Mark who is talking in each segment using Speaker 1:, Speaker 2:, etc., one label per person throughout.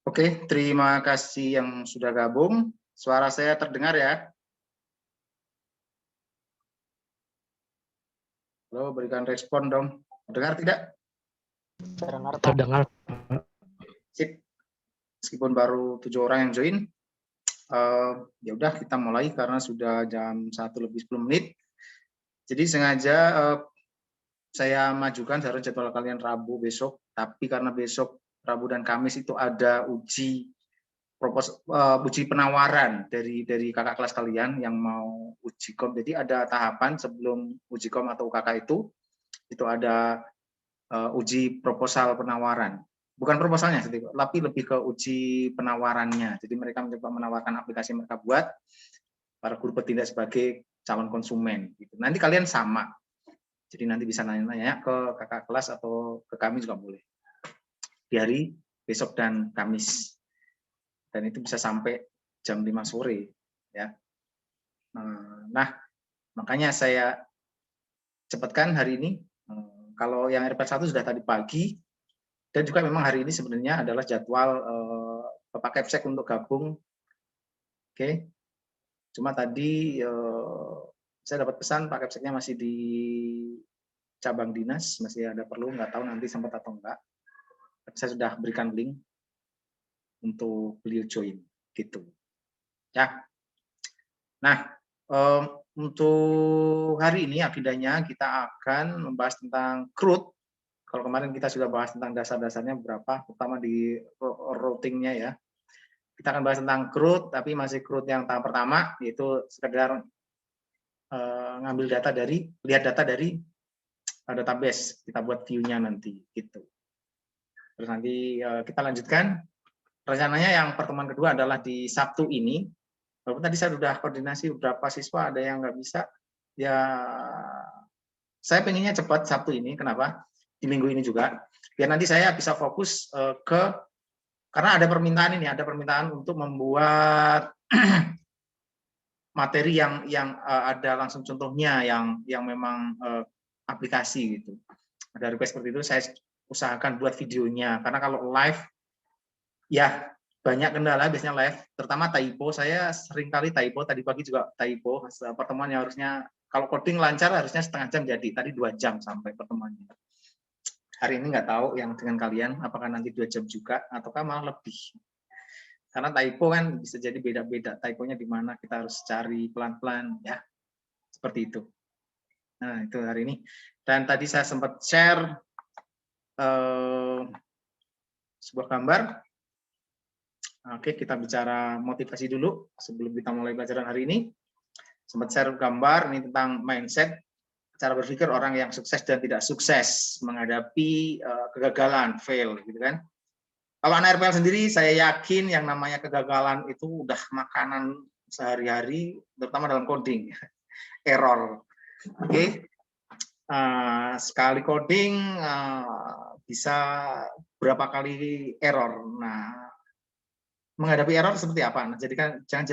Speaker 1: Oke, terima kasih yang sudah gabung. Suara saya terdengar ya? Halo, berikan respon dong. Terdengar tidak?
Speaker 2: Terdengar.
Speaker 1: Sip. Meskipun baru 7 orang yang join, ya udah kita mulai karena sudah jam 1:10. Jadi sengaja saya majukan seharusnya jadwal kalian Rabu besok, tapi karena besok Rabu dan Kamis itu ada uji penawaran dari kakak kelas kalian yang mau uji kom. Jadi ada tahapan sebelum uji kom atau UKK itu ada uji proposal penawaran. Bukan proposalnya, tapi lebih ke uji penawarannya. Jadi mereka mencoba menawarkan aplikasi yang mereka buat, para guru bertindak sebagai calon konsumen. Gitu. Nanti kalian sama. Jadi nanti bisa nanya-nanya ke kakak kelas atau ke kami juga boleh. Di hari besok dan Kamis. Dan itu bisa sampai jam 5 sore. Ya. Nah, makanya saya cepatkan hari ini. Kalau yang RP1 sudah tadi pagi, dan juga memang hari ini sebenarnya adalah jadwal Pak Kepsek untuk gabung. Oke. Cuma tadi saya dapat pesan Pak Kepseknya masih di cabang dinas, masih ada perlu, nggak tahu nanti sempat atau enggak. Saya sudah berikan link untuk beliau join, gitu. Ya. Nah, untuk hari ini agendanya kita akan membahas tentang CRUD. Kalau kemarin kita sudah bahas tentang dasar-dasarnya beberapa, terutama di routingnya ya. Kita akan bahas tentang CRUD, tapi masih CRUD yang tahap pertama, yaitu sekedar ngambil data lihat data dari database, kita buat view-nya nanti, gitu. Terus nanti kita lanjutkan. Rencananya yang pertemuan kedua adalah di Sabtu ini. Walaupun tadi saya sudah koordinasi beberapa siswa, ada yang nggak bisa. Ya, saya pengennya cepat Sabtu ini. Kenapa? Di minggu ini juga. Biar nanti saya bisa fokus karena ada permintaan ini, ada permintaan untuk membuat materi yang ada langsung contohnya, yang memang aplikasi gitu. Ada request seperti itu, saya usahakan buat videonya. Karena kalau live, ya banyak kendala biasanya live, terutama typo. Saya sering kali typo, tadi pagi juga typo. Pertemuan yang harusnya, kalau coding lancar harusnya setengah jam jadi, tadi 2 jam sampai pertemuannya. Hari ini nggak tahu yang dengan kalian, apakah nanti 2 jam juga, ataukah malah lebih. Karena typo kan bisa jadi beda-beda, typonya di mana kita harus cari pelan-pelan, ya. Seperti itu. Nah, itu hari ini. Dan tadi saya sempat share sebuah gambar. Oke, kita bicara motivasi dulu sebelum kita mulai pelajaran hari ini. Sempat share gambar ini tentang mindset, cara berpikir orang yang sukses dan tidak sukses menghadapi kegagalan, fail, gitu kan. Kalau anak RPL sendiri, saya yakin yang namanya kegagalan itu udah makanan sehari-hari, terutama dalam coding, error. Oke. Sekali coding bisa berapa kali error. Nah, menghadapi error seperti apa? Nah, jangan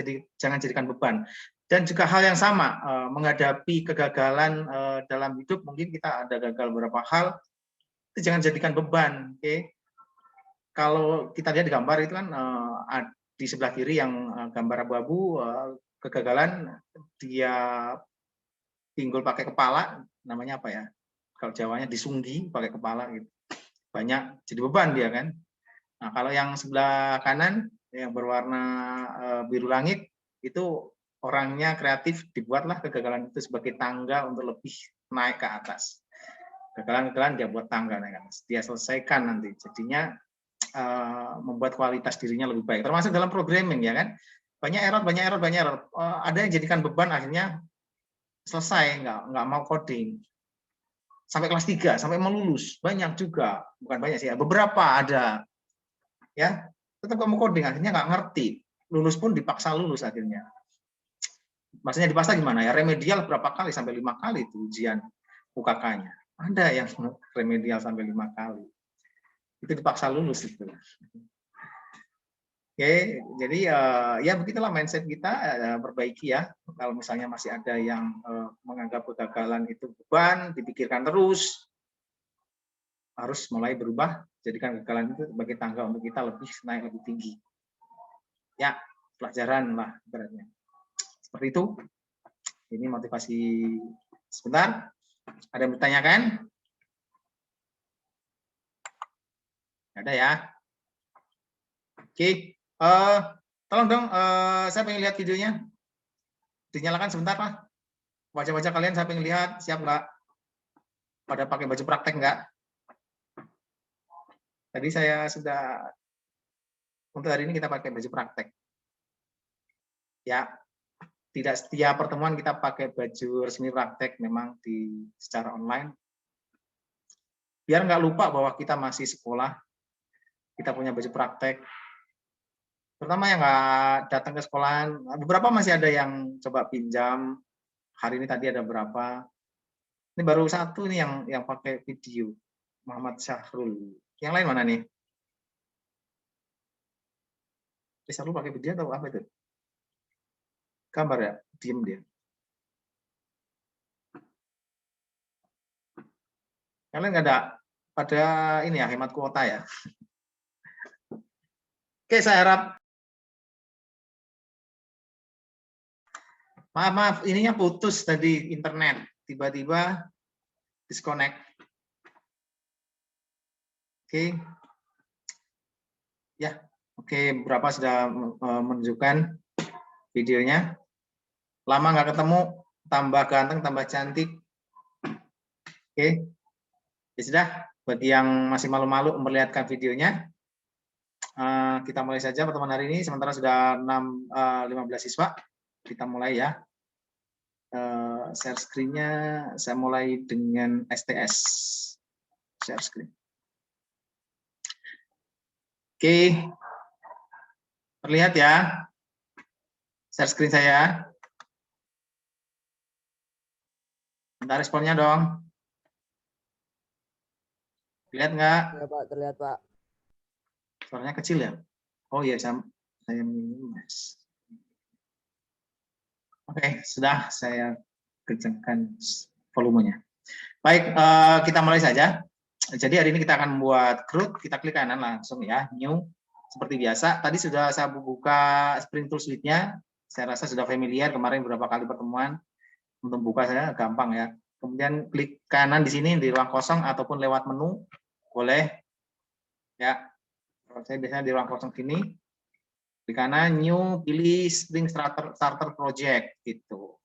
Speaker 1: jadikan beban. Dan juga hal yang sama, menghadapi kegagalan dalam hidup, mungkin kita ada gagal beberapa hal, itu jangan jadikan beban. Oke. Kalau kita lihat di gambar itu kan di sebelah kiri yang gambar abu-abu, kegagalan dia pinggul pakai kepala, namanya apa ya? Kalau Jawanya disunggi pakai kepala gitu. Banyak jadi beban dia kan. Nah, kalau yang sebelah kanan yang berwarna biru langit itu orangnya kreatif, dibuatlah kegagalan itu sebagai tangga untuk lebih naik ke atas. Kegagalan dia buat tangga naik ke atas. Dia selesaikan nanti. Jadinya membuat kualitas dirinya lebih baik. Termasuk dalam programming ya kan. Banyak error. Ada yang jadikan beban akhirnya selesai, nggak mau coding. Sampai kelas 3, sampai mau lulus. Banyak juga. Bukan banyak sih ya, beberapa ada. Ya, tetap kamu coding, akhirnya nggak ngerti. Lulus pun dipaksa lulus akhirnya. Maksudnya dipaksa gimana ya? Remedial berapa kali? Sampai 5 kali itu ujian UKK-nya. Ada yang remedial sampai 5 kali. Itu dipaksa lulus itu. Oke, jadi ya begitulah mindset kita, perbaiki ya. Kalau misalnya masih ada yang menganggap kegagalan itu beban, dipikirkan terus, harus mulai berubah Jadikan kegagalan itu sebagai tangga untuk kita lebih naik lebih tinggi. Ya, pelajaran lah beratnya. Seperti itu. Ini motivasi sebentar. Ada yang bertanyakan? Ada ya. Oke. Tolong dong, saya pengen lihat videonya. Dinyalakan sebentar, Pak. Wajah-wajah kalian saya pengen lihat. Siap nggak? Pada pakai baju praktek nggak? Tadi saya sudah, untuk hari ini kita pakai baju praktek. Ya, tidak setiap pertemuan kita pakai baju resmi praktek, memang secara online. Biar nggak lupa bahwa kita masih sekolah, kita punya baju praktek. Terutama yang nggak datang ke sekolahan, beberapa masih ada yang coba pinjam. Hari ini tadi ada berapa? Ini baru satu nih yang pakai video, Muhammad Syahrul. Yang lain mana nih? Syahrul pakai video atau apa itu? Gambar ya, diem dia. Kalian nggak ada ini ya, hemat kuota ya. Oke, saya harap. Maaf, ininya putus tadi internet, tiba-tiba disconnect. Oke, ya, oke, berapa sudah menunjukkan videonya. Lama nggak ketemu, tambah ganteng, tambah cantik. Oke, ya sudah. Bagi yang masih malu-malu memperlihatkan videonya, kita mulai saja pertemuan hari ini. Sementara sudah 15 siswa, kita mulai ya. Share screen-nya saya mulai dengan STS. Share screen. Oke, terlihat ya share screen saya. Minta responnya dong. Lihat nggak?
Speaker 2: Ya Pak, terlihat Pak.
Speaker 1: Suaranya kecil ya? Oh iya, saya minimize. Oke, sudah saya kencangkan volumenya. Baik, kita mulai saja. Jadi hari ini kita akan membuat CRUD. Kita klik kanan langsung ya, new. Seperti biasa, tadi sudah saya buka Spring Tool Suite-nya. Saya rasa sudah familiar, kemarin beberapa kali pertemuan. Untuk buka saya gampang ya. Kemudian klik kanan di sini, di ruang kosong, ataupun lewat menu, boleh. Ya, saya biasanya di ruang kosong sini. Di kanan, new, pilih Spring Starter Project. Gitu.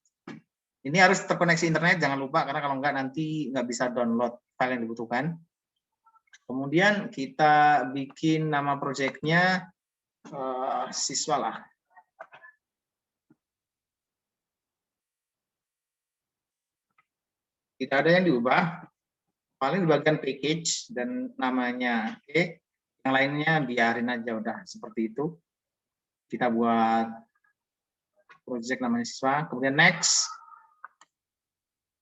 Speaker 1: Ini harus terkoneksi internet, jangan lupa, karena kalau enggak nanti nggak bisa download file yang dibutuhkan. Kemudian kita bikin nama proyeknya siswa lah. Tidak ada yang diubah, paling di bagian package dan namanya. Oke, yang lainnya biarin aja udah seperti itu. Kita buat project namanya siswa, kemudian next.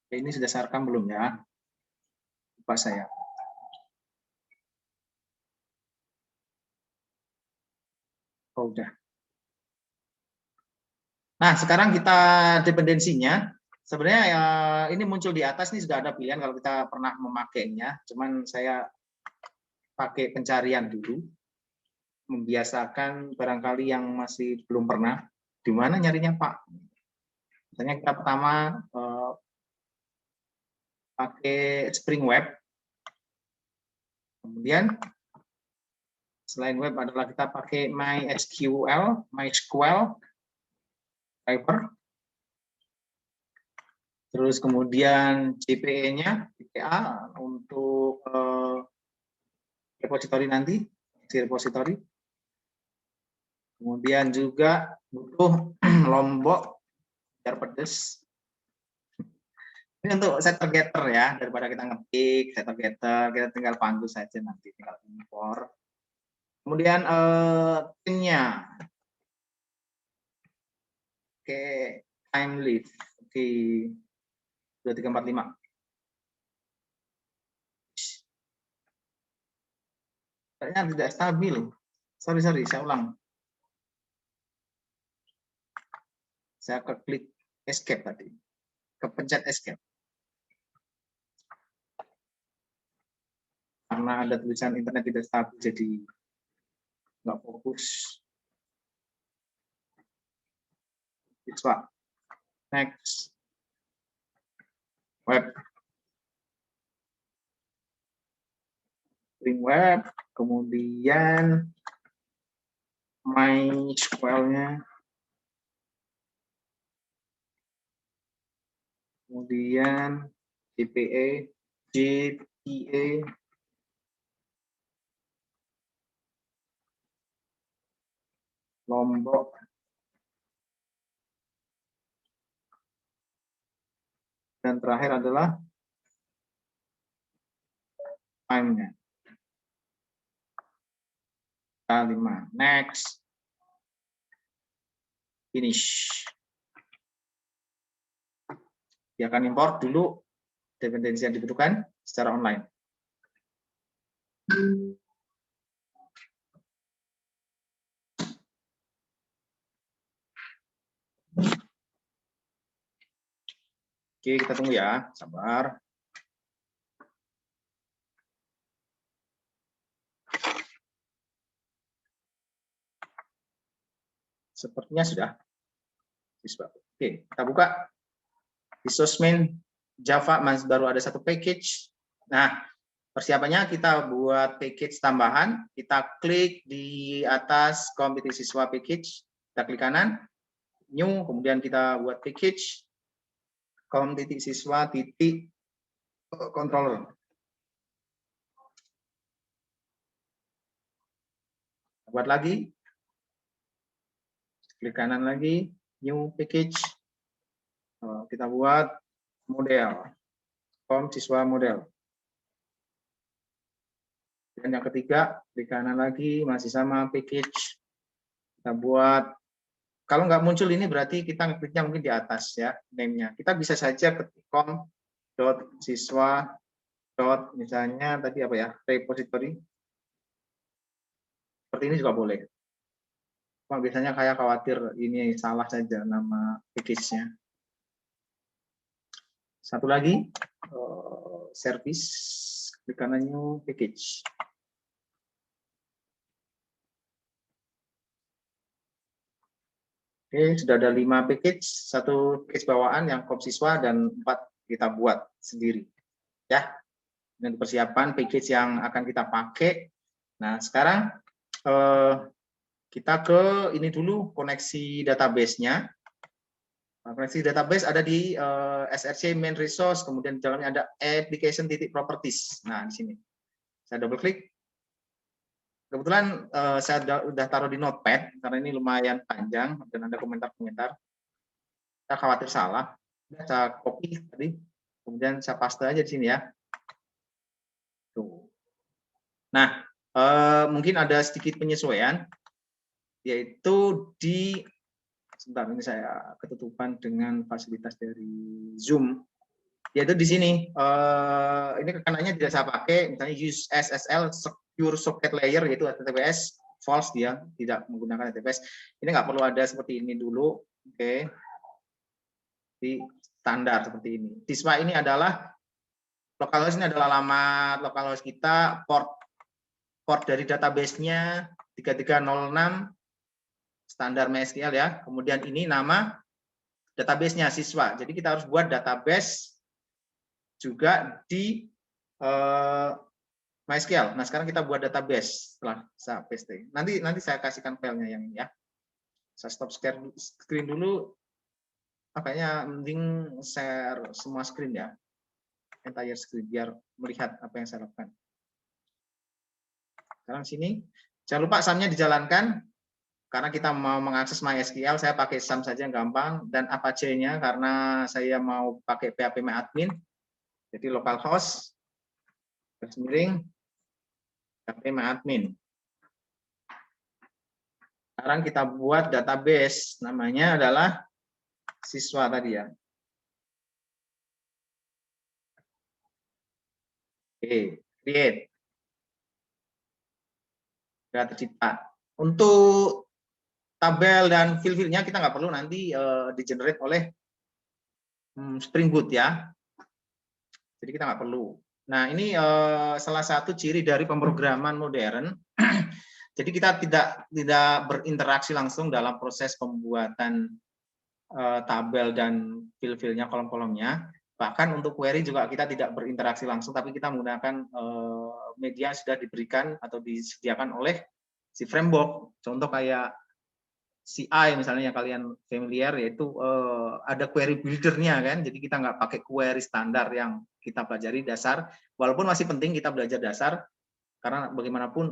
Speaker 1: Ini sudah saya rekam belum ya? Lupa saya. Oh, udah. Nah, sekarang kita dependensinya. Sebenarnya ya, ini muncul di atas nih sudah ada pilihan kalau kita pernah memakainya. Cuman saya pakai pencarian dulu. Membiasakan barangkali yang masih belum pernah. Di mana nyarinya Pak? Misalnya kita pertama pakai Spring Web. Kemudian selain web adalah kita pakai MySQL Driver. Terus kemudian JPE-nya, JPA untuk repository nanti, si repository. Kemudian juga butuh Lombok biar pedes. Ini untuk setter getter ya, daripada kita ngetik setter getter, kita tinggal panggil saja nanti, tinggal impor. Kemudian pinnya, oke, time live, oke, 2345. Kayaknya tidak stabil. Sorry, saya ulang. Saya klik escape tadi, kepencet escape. karena ada tulisan internet tidak stabil jadi nggak fokus. Siswa. Next. Web. Link web, kemudian MySQL-nya, kemudian JPA, Lombok, dan terakhir adalah time-nya. 5. Next. Finish. Dia akan import dulu dependensi yang dibutuhkan secara online. Oke, kita tunggu ya, sabar. Sepertinya sudah. Oke, kita buka. Di Sosmin Java baru ada satu package. Nah, persiapannya kita buat package tambahan. Kita klik di atas kompetisi siswa package. Kita klik kanan, new, kemudian kita buat package kompetisi siswa titik controller. Buat lagi. Klik kanan lagi, new package. Kita buat model, form siswa model. Dan yang ketiga, klik kanan lagi, masih sama package. Kita buat, kalau nggak muncul ini berarti kita kliknya mungkin di atas ya, name-nya. Kita bisa saja ketik com.siswa. Misalnya tadi apa ya, repository. Seperti ini juga boleh. Biasanya kayak khawatir ini salah saja nama package-nya. Satu lagi, service, klik kanan new package. Oke, sudah ada 5 package, 1 package bawaan yang kom siswa dan 4 kita buat sendiri. Ya, dengan persiapan package yang akan kita pakai. Nah, sekarang kita ke ini dulu, koneksi database-nya. Koneksi database ada di SRC main resource, kemudian di dalamnya ada application titik properties. Nah, di sini saya double klik. Kebetulan saya udah taruh di notepad karena ini lumayan panjang dan ada komentar-komentar. Saya khawatir salah. Saya copy tadi, kemudian saya paste aja di sini ya. Tuh. Nah, mungkin ada sedikit penyesuaian, yaitu di sebentar ini saya ketutupan dengan fasilitas dari Zoom. Yaitu di sini, ini kekanannya tidak saya pakai, misalnya use SSL secure socket layer, yaitu HTTPS false, dia tidak menggunakan HTTPS. Ini nggak perlu ada seperti ini dulu, oke? Di standar seperti ini. Siswa ini adalah localhost, ini adalah alamat localhost kita, port dari database-nya 3306 standar MySQL ya. Kemudian ini nama database-nya siswa. Jadi kita harus buat database juga di MySQL. Nah, sekarang kita buat database setelah saya paste. Nanti saya kasihkan filenya yang ini ya. Saya stop screen dulu. Kayaknya mending share semua screen ya. Entire screen biar melihat apa yang saya lakukan. Sekarang sini. Jangan lupa SAM-nya dijalankan. Karena kita mau mengakses MySQL, saya pakai SAM saja yang gampang, dan Apache-nya karena saya mau pakai PHP MyAdmin, jadi localhost, garis miring, PHP MyAdmin. Sekarang kita buat database, namanya adalah siswa tadi ya. Oke, create. Sudah tercipta. Untuk tabel dan fill-nya kita nggak perlu, nanti di-generate oleh Spring Boot ya. Jadi kita nggak perlu. Nah, ini salah satu ciri dari pemrograman modern. Jadi kita tidak berinteraksi langsung dalam proses pembuatan tabel dan fill-fillnya, kolom-kolomnya. Bahkan untuk query juga kita tidak berinteraksi langsung, tapi kita menggunakan media yang sudah diberikan atau disediakan oleh si framework. Contoh kayak CI misalnya yang kalian familiar, yaitu ada query builder-nya kan. Jadi kita nggak pakai query standar yang kita pelajari dasar, walaupun masih penting kita belajar dasar, karena bagaimanapun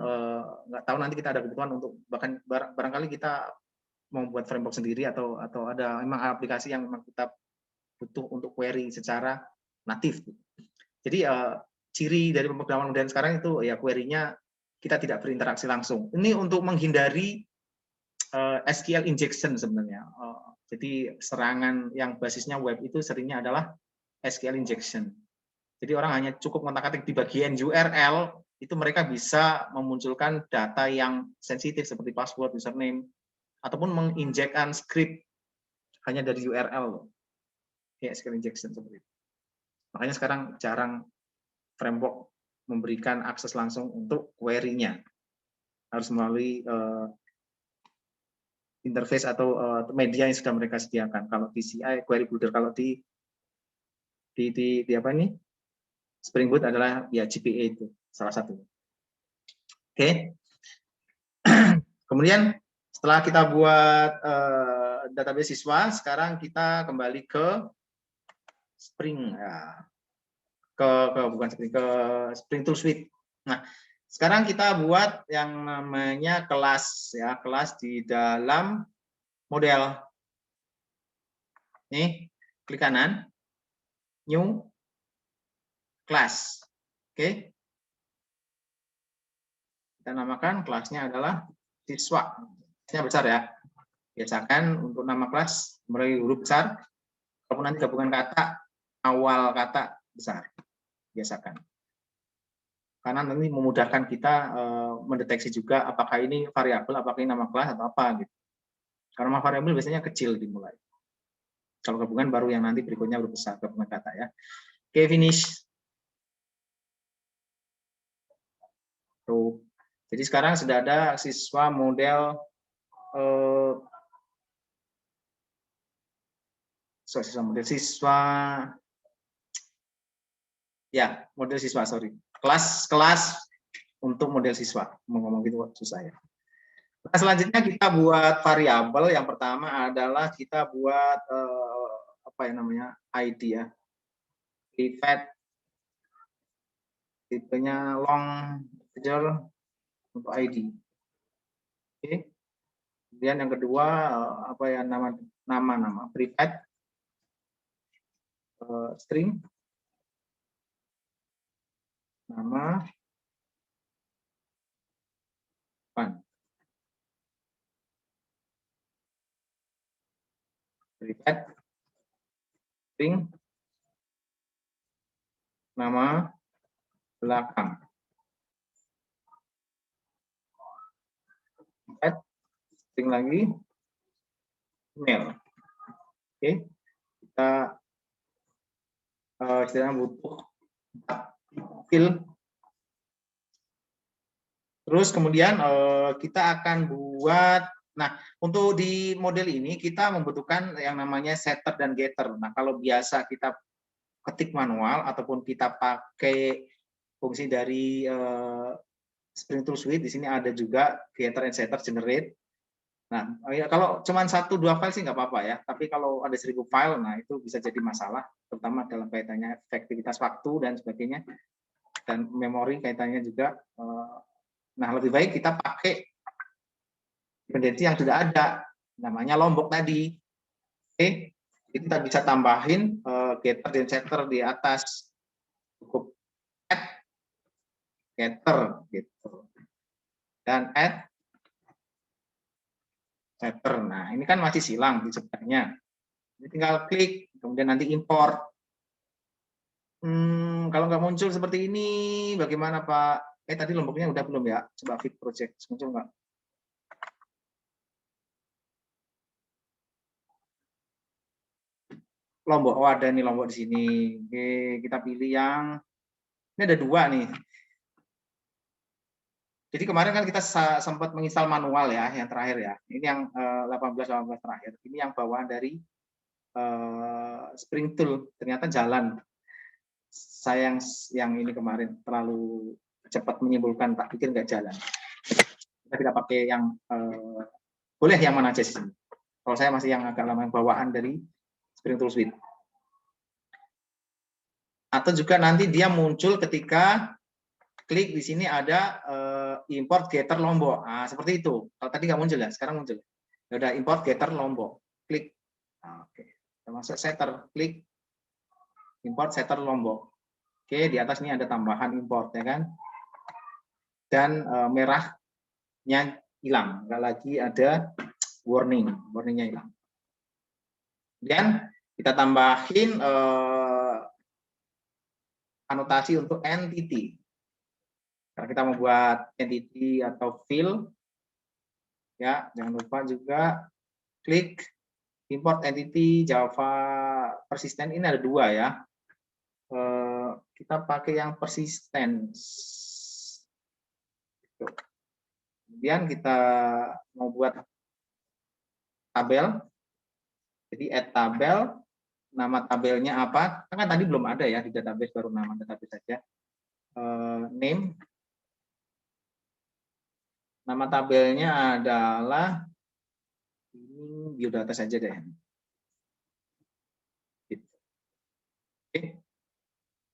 Speaker 1: nggak tahu nanti kita ada kebutuhan untuk bahkan barangkali kita membuat framework sendiri atau ada memang aplikasi yang memang kita butuh untuk query secara natif. Jadi ciri dari pemrograman modern sekarang itu ya query-nya kita tidak berinteraksi langsung. Ini untuk menghindari SQL injection sebenarnya. Jadi serangan yang basisnya web itu seringnya adalah SQL injection. Jadi orang hanya cukup ngotak-atik di bagian URL, itu mereka bisa memunculkan data yang sensitif seperti password, username, ataupun menginjekkan script hanya dari URL. Ya, SQL injection seperti itu. Makanya sekarang jarang framework memberikan akses langsung untuk query-nya. Harus melalui interface atau media yang sudah mereka sediakan. Kalau di CI query builder, kalau di apa ini? Spring Boot adalah ya GPA itu salah satu. Oke. Kemudian setelah kita buat database siswa, sekarang kita kembali ke Spring ya. Bukan Spring, ke Spring Tool Suite. Nah, sekarang kita buat yang namanya kelas ya, kelas di dalam model. Nih, klik kanan, new class. Oke. Kita namakan kelasnya adalah siswa. Kelasnya besar ya. Biasakan untuk nama kelas mulai huruf besar, kalau nanti gabungan kata, awal kata besar. Biasakan. Karena nanti memudahkan kita mendeteksi juga apakah ini variabel, apakah ini nama kelas atau apa gitu. Karena nama variabel biasanya kecil dimulai. Kalau gabungan baru yang nanti berikutnya huruf besar gabungan kata ya. Oke, finish. Tuh. Jadi sekarang sudah ada siswa model model siswa kelas untuk model siswa, ngomong gitu susah ya. Nah, selanjutnya kita buat variabel. Yang pertama adalah kita buat apa ya namanya, ID ya, private, tipenya long integer untuk ID. Oke. Kemudian yang kedua apa ya, nama private string, nama private string, nama belakang. Private string lagi, email. Oke, kita istilahnya butuh fill. Terus kemudian kita akan buat, nah untuk di model ini kita membutuhkan yang namanya setter dan getter. Nah kalau biasa kita ketik manual ataupun kita pakai fungsi dari Spring Tool Suite, di sini ada juga getter and setter generate. Nah kalau cuma 1-2 file sih nggak apa-apa ya, tapi kalau ada 1000 file, nah itu bisa jadi masalah, terutama dalam kaitannya efektivitas waktu dan sebagainya, dan memori kaitannya juga. Nah, lebih baik kita pakai dependensi yang sudah ada, namanya lombok tadi. Oke, kita bisa tambahin getter dan setter di atas, cukup add getter gitu, dan add setter. Nah, ini kan masih silang di sebelahnya. Ini tinggal klik, kemudian nanti import. Kalau nggak muncul seperti ini, bagaimana Pak? Tadi lomboknya udah belum ya? Coba fit project, muncul nggak? Lombok, oh ada nih lombok di sini. Oke, kita pilih yang Ini ada dua nih. Jadi kemarin kan kita sempat menginstal manual ya, yang terakhir ya. Ini yang 18 terakhir. Ini yang bawaan dari Spring Tool. Ternyata jalan. Saya yang ini kemarin terlalu cepat menyimpulkan, tak pikir nggak jalan. Kita pakai yang boleh yang mana aja sih. Kalau saya masih yang agak lama, yang bawaan dari Spring Tool Suite. Atau juga nanti dia muncul ketika klik di sini ada import getter Lombok. Nah, seperti itu. Kalau tadi nggak muncul ya, sekarang muncul. Ada import getter Lombok. Klik. Nah, oke. Termasuk setter. Klik import setter Lombok. Oke, di atas ini ada tambahan import ya kan. Dan merahnya hilang. Nggak lagi ada warning. Warningnya hilang. Kemudian kita tambahin anotasi untuk entity. Karena kita membuat entity atau field, ya jangan lupa juga klik import entity Java persistent. Ini ada dua ya. Kita pakai yang persistent. Kemudian kita mau buat tabel. Jadi add tabel. Nama tabelnya apa? Kan tadi belum ada ya di database, baru nama database saja. Name. Nama tabelnya adalah ini biodata saja deh. Oke.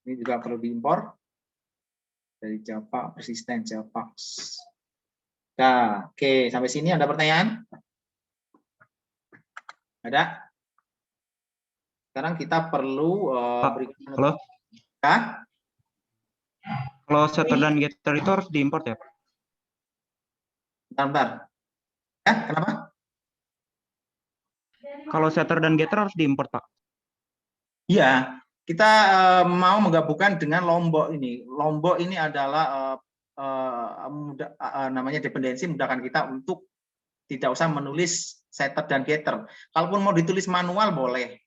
Speaker 1: Ini juga perlu diimpor dari Java persistent Java. Nah, oke, sampai sini ada pertanyaan? Ada? Sekarang kita perlu berikan.
Speaker 3: Halo.
Speaker 1: Ya?
Speaker 3: Kalau setter dan getter itu harus diimport ya, Pak?
Speaker 1: Bentar. Ya, kenapa?
Speaker 3: Kalau setter dan getter harus diimport, Pak?
Speaker 1: Iya, kita mau menggabungkan dengan Lombok ini. Lombok ini adalah namanya dependensi, memudahkan kita untuk tidak usah menulis setter dan getter. Kalaupun mau ditulis manual boleh.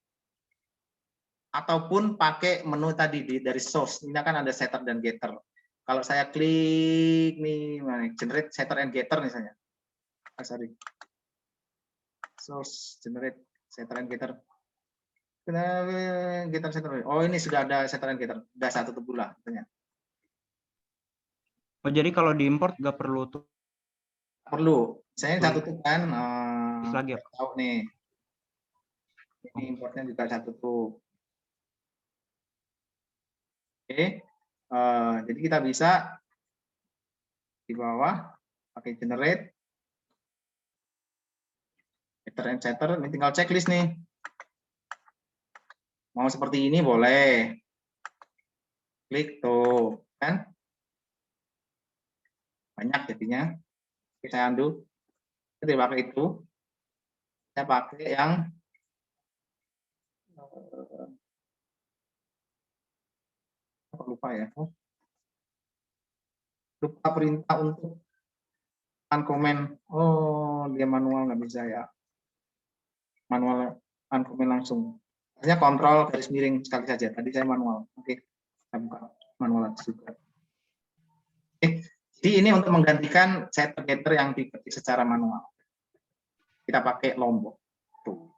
Speaker 1: Ataupun pakai menu tadi dari source. Ini kan ada setter dan getter. Kalau saya klik nih, generate setter and getter misalnya. Sorry. Source, generate setter and getter. Getter setter. Oh, ini sudah ada setter and getter. Sudah satu tubulah.
Speaker 3: Oh, jadi kalau diimport nggak perlu tuh?
Speaker 1: Perlu. Saya satu tuh kan.
Speaker 3: Lagi ya, Pak?
Speaker 1: Tahu nih. Ini importnya juga satu tuh. Oke, jadi kita bisa di bawah pakai generate getter and setter. Ini tinggal checklist nih. Mau seperti ini boleh. Klik tuh, kan? Banyak jadinya. Oke, saya undo. Saya tidak pakai itu. Saya pakai yang lupa ya. Lupa perintah untuk uncomment. Oh, dia manual nggak bisa ya. Manual uncomment langsung. Hanya kontrol garis miring sekali saja. Tadi saya manual. Oke, saya buka manual juga. Oke, jadi ini untuk menggantikan setter getter yang diketik secara manual. Kita pakai Lombok. Tuh.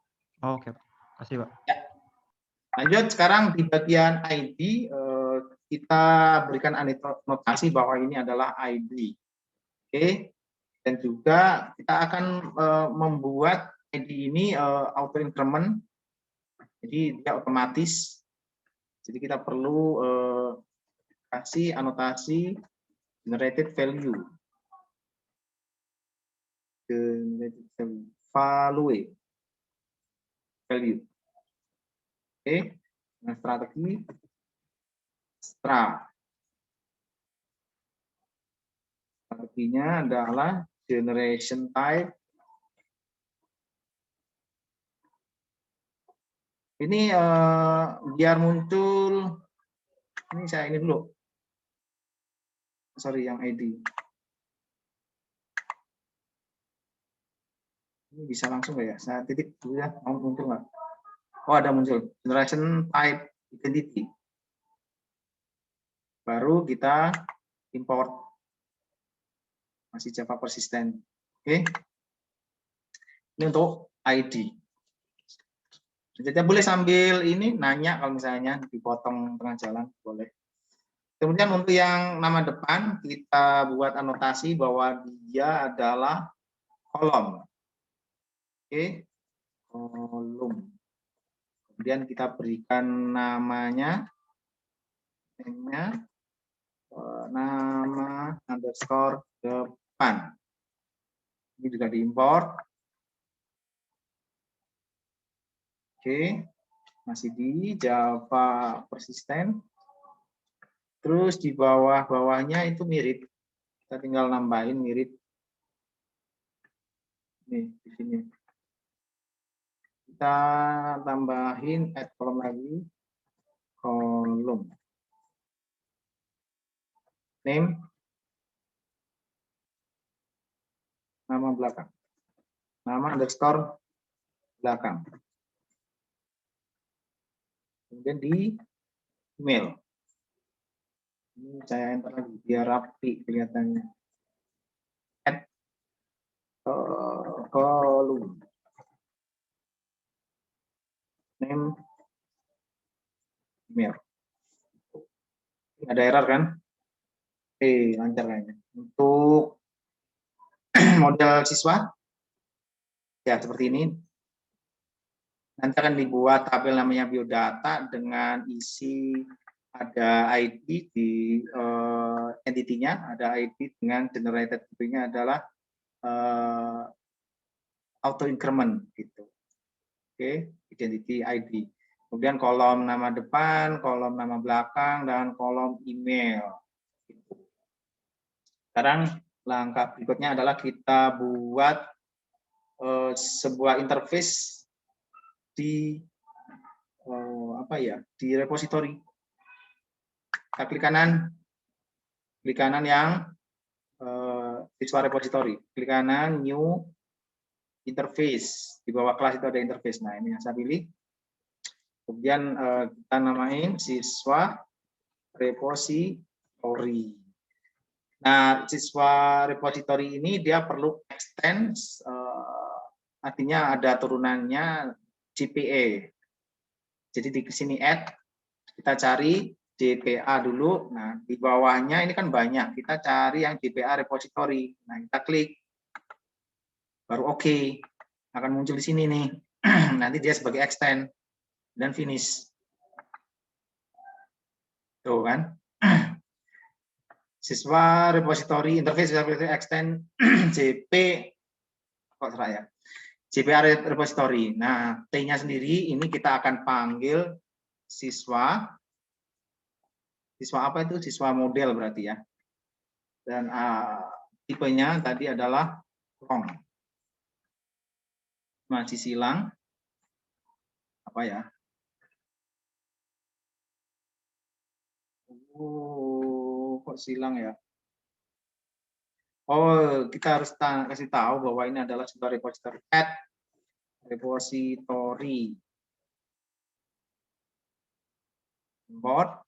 Speaker 3: Oke, Pak. Kasih, Pak.
Speaker 1: Ya. Lanjut sekarang di bagian ID, kita berikan anotasi bahwa ini adalah ID. Oke. Dan juga kita akan membuat ID ini auto increment. Jadi dia otomatis. Jadi kita perlu kasih anotasi generated value. Generated value. Value. Oke. Nah, strategi strateginya adalah generation type. Ini biar muncul, ini saya ini dulu. Sorry, yang ID. Ini bisa langsung nggak ya? Saya titik dulu ya, mau muncul nggak? Oh, ada muncul. Generation type identity. baru kita import. Masih Java persisten. Oke. Ini untuk ID. Jadi boleh sambil ini nanya kalau misalnya dipotong tengah jalan, boleh. Kemudian untuk yang nama depan, kita buat anotasi bahwa dia adalah kolom. Oke, kolom. Kemudian kita berikan namanya, nama underscore depan. Ini juga diimport. Oke, masih di Java persisten. Terus di bawah-bawahnya itu mirip. Kita tinggal nambahin mirip. Nih, di sini. Kita tambahin add kolom lagi. Kolom. Name. Nama belakang. Nama underscore belakang. Kemudian di email. Ini saya enter lagi biar rapi kelihatannya. Add kolom. Name. Email. Ada error kan? Oke, lancar kayaknya. Untuk model siswa, ya seperti ini. Nanti akan dibuat tabel namanya biodata dengan isi ada ID di entity-nya, ada ID dengan generated nya adalah auto increment gitu. Oke, identity ID. Kemudian kolom nama depan, kolom nama belakang, dan kolom email. Sekarang langkah berikutnya adalah kita buat sebuah interface di di repository. Kita klik kanan yang siswa repository, klik kanan new interface, di bawah kelas itu ada interface. Nah, ini yang saya pilih. Kemudian kita namain siswa repository. Nah, siswa repository ini dia perlu extend, artinya ada turunannya JPA. Jadi di sini add, kita cari JPA dulu. Nah, di bawahnya ini kan banyak. Kita cari yang JPA repository. Nah, kita klik. Baru oke. Akan muncul di sini nih. Nanti dia sebagai extend dan finish. Tuh kan. Siswa repository interface extend JP kok salah ya. JPA repository. Nah, T-nya sendiri ini kita akan panggil siswa. Siswa apa itu? Siswa model berarti ya. Dan tipenya tadi adalah long. Masih silang. Apa ya? Oh, kok silang ya? Oh, kita harus kasih tahu bahwa ini adalah sebuah repository. Add repository. Import.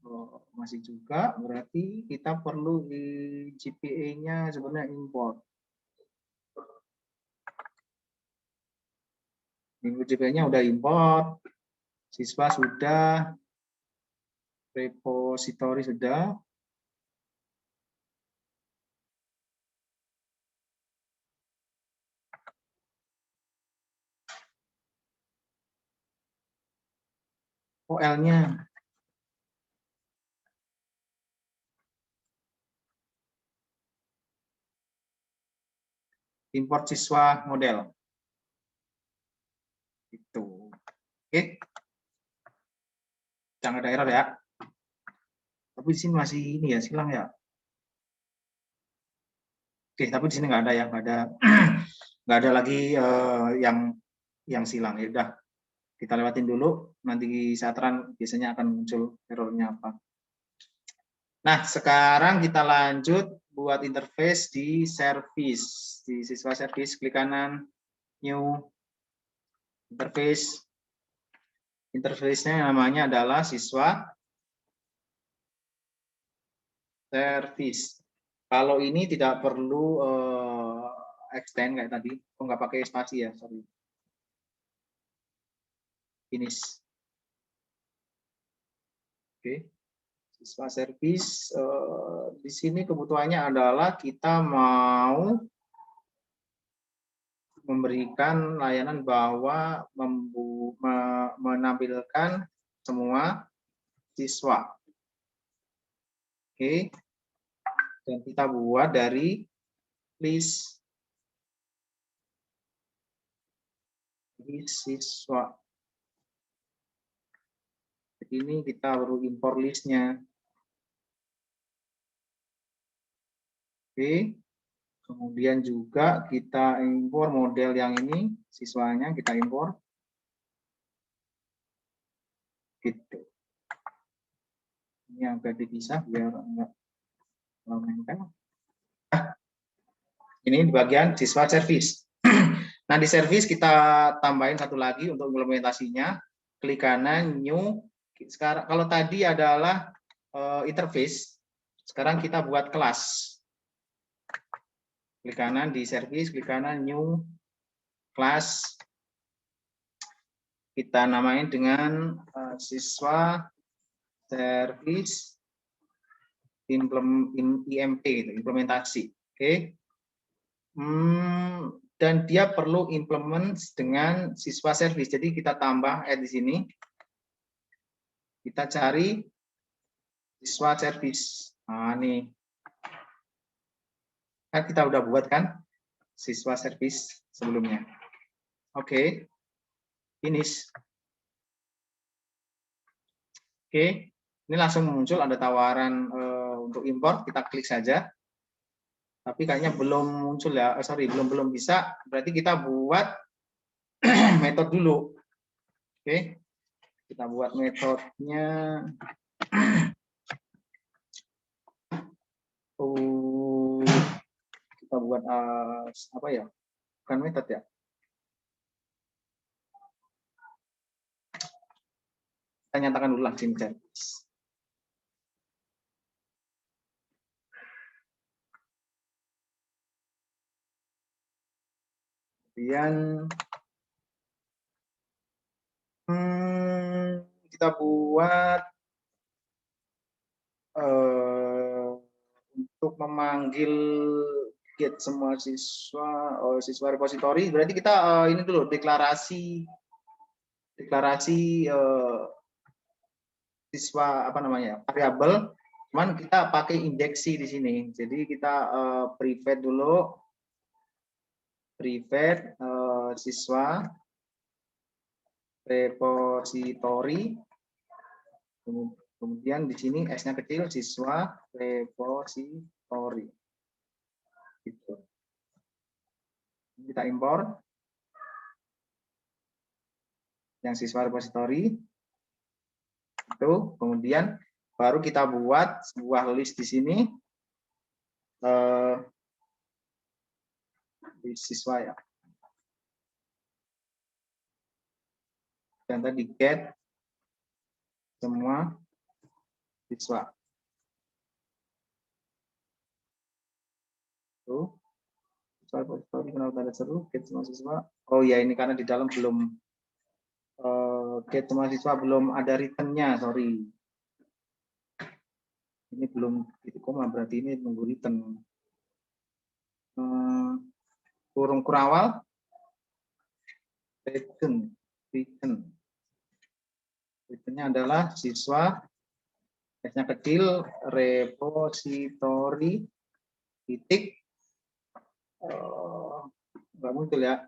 Speaker 1: Oh, masih juga, berarti kita perlu di JPA-nya sebenarnya import. JPA-nya udah import, siswa sudah, repository sudah. OL-nya. Import siswa model. Itu. Oke. Jangan ada error ya. Tapi di sini masih ini ya, silang ya. Oke, tapi di sini nggak ada ya, nggak ada lagi yang silang. Ya udah, kita lewatin dulu. Nanti saat run biasanya akan muncul errornya apa. Nah, sekarang kita lanjut buat interface di service. Di siswa service, klik kanan, new interface. Interface-nya namanya adalah siswa service. Kalau ini tidak perlu extend kayak tadi, nggak pakai spasi ya, sorry. Finish. Oke, siswa service di sini kebutuhannya adalah kita mau memberikan layanan bahwa menampilkan semua siswa. Oke, dan kita buat dari list siswa. Ini kita baru import listnya. Oke, kemudian juga kita import model yang ini, siswanya kita import. Gitu. Ini agak dipisah biar enggak menempel. Ini di bagian siswa service. Nah, di service kita tambahin satu lagi untuk implementasinya. Klik kanan, new. Sekarang kalau tadi adalah interface, sekarang kita buat kelas. Klik kanan di service, klik kanan new class. Kita namain dengan siswa service IMP, implementasi. Oke. Dan dia perlu implement dengan siswa service. Jadi kita tambah add di sini. Kita cari siswa service. Nah, ini. Kan kita udah buat kan siswa service sebelumnya. Oke. Finish. Oke. Ini langsung muncul ada tawaran untuk import, kita klik saja. Tapi kayaknya belum muncul ya. Sorry, belum bisa. Berarti kita buat metode dulu. Oke. Kita buat metodenya. Kita buat apa ya? Bukan metode ya. Kita nyatakan dulu langsung service. Kemudian kita buat untuk memanggil get semua siswa siswa repository, berarti kita ini dulu deklarasi siswa apa namanya variabel, cuman kita pakai indeksi di sini. Jadi kita private dulu, private siswa repository, kemudian di sini S-nya kecil, siswa repository. Gitu. Kita import yang siswa repository itu, kemudian baru kita buat sebuah list di sini di siswa ya. Dan tadi get semua siswa. Tuh. Siswa repository kenal tanda seru, get semua siswa. Oh ya, ini karena di dalam belum get semua siswa belum ada return-nya, sorry. Ini belum titik koma, berarti ini nunggu return. Kurung kurawal, return. Returnnya adalah siswa, S-nya kecil, repository, titik, nggak muncul ya.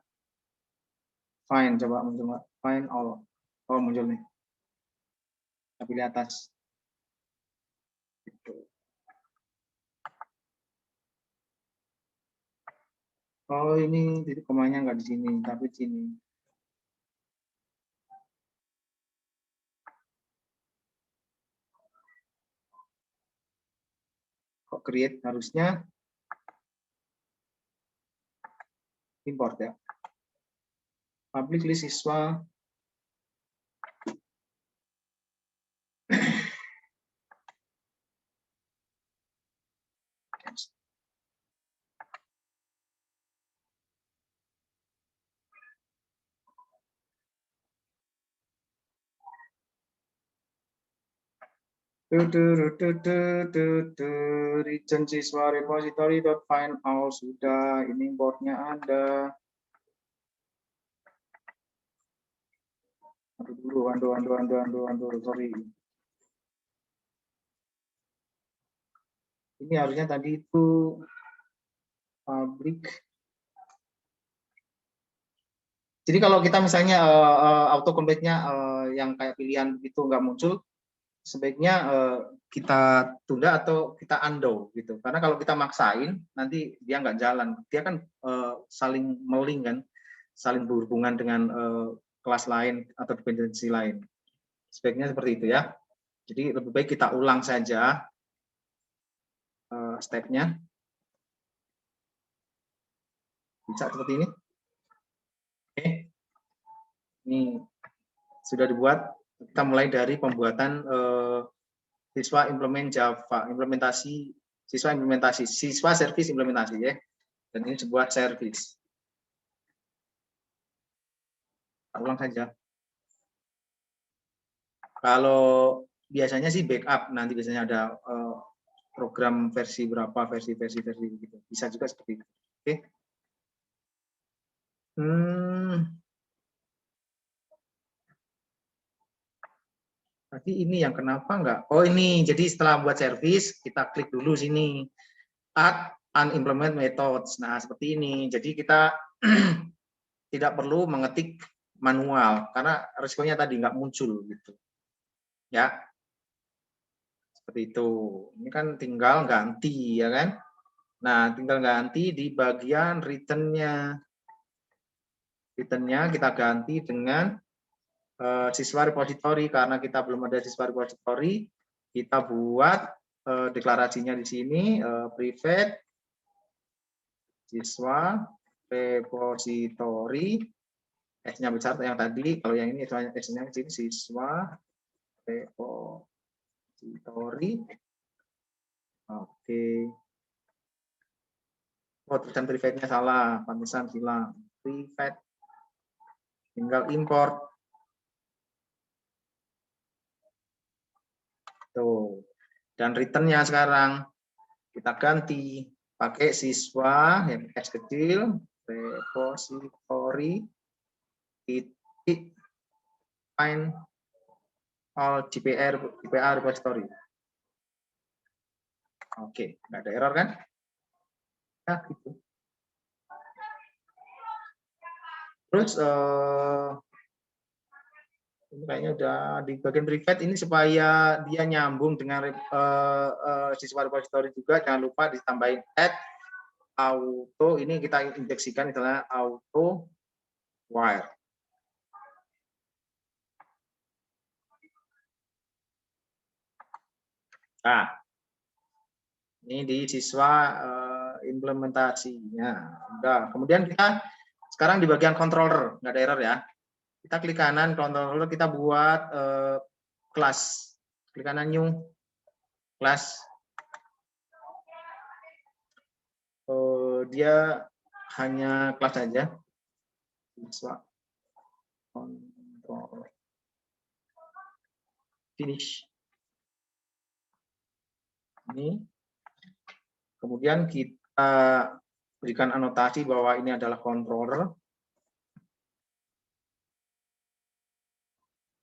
Speaker 1: Find, coba muncul nggak? Find all. Oh, muncul nih. Tapi di atas. Oh, ini titik komanya nggak di sini, tapi di sini. Kok create harusnya import ya. Public list siswa. Region siswa repository.find all sudah, ini importnya ada. Aduh, sorry. Ini harusnya tadi itu public. Jadi kalau kita misalnya auto complete-nya yang kayak pilihan itu nggak muncul, sebaiknya kita tunda atau kita undo gitu. Karena kalau kita maksain nanti dia nggak jalan. Dia kan saling meling kan, saling berhubungan dengan kelas lain atau dependensi lain. Sebaiknya seperti itu ya. Jadi lebih baik kita ulang saja step-nya. Bisa seperti ini. Oke. Ini sudah dibuat. Kita mulai dari pembuatan siswa implement Java, siswa service implementasi ya. Dan ini sebuah service. Kita ulang saja. Kalau biasanya sih backup, nanti biasanya ada program versi berapa, versi gitu. Bisa juga seperti itu. Oke. Tadi ini yang kenapa enggak? Oh ini, jadi setelah buat service, kita klik dulu sini. Add unimplement methods. Nah, seperti ini. Jadi kita tidak perlu mengetik manual, karena resikonya tadi nggak muncul gitu. Ya, seperti itu. Ini kan tinggal ganti, ya kan? Nah, tinggal ganti di bagian return-nya. Return-nya kita ganti dengan siswa repository, karena kita belum ada siswa repository, kita buat deklarasinya di sini, private siswa repository, S-nya besar yang tadi, kalau yang ini S-nya kecil, siswa repository. Oke. Oh, tulisan private-nya salah, pantesan hilang. Private. Tinggal import. Tuh. Dan return-nya sekarang kita ganti pakai siswa yang S kecil, repository, titik, find all DPR repository. Oke, nggak ada error kan? Nah, gitu. Terus ini kayaknya udah di bagian private ini supaya dia nyambung dengan siswa repository juga, jangan lupa ditambahin add auto, ini kita injeksikan misalnya auto wire. Nah, ini di siswa implementasinya. Udah. Kemudian kita sekarang di bagian controller, nggak ada error ya. Kita klik kanan controller, kita buat kelas. Klik kanan new kelas. Dia hanya kelas saja. Siswa controller. Finish. Ini. Kemudian kita berikan anotasi bahwa ini adalah controller.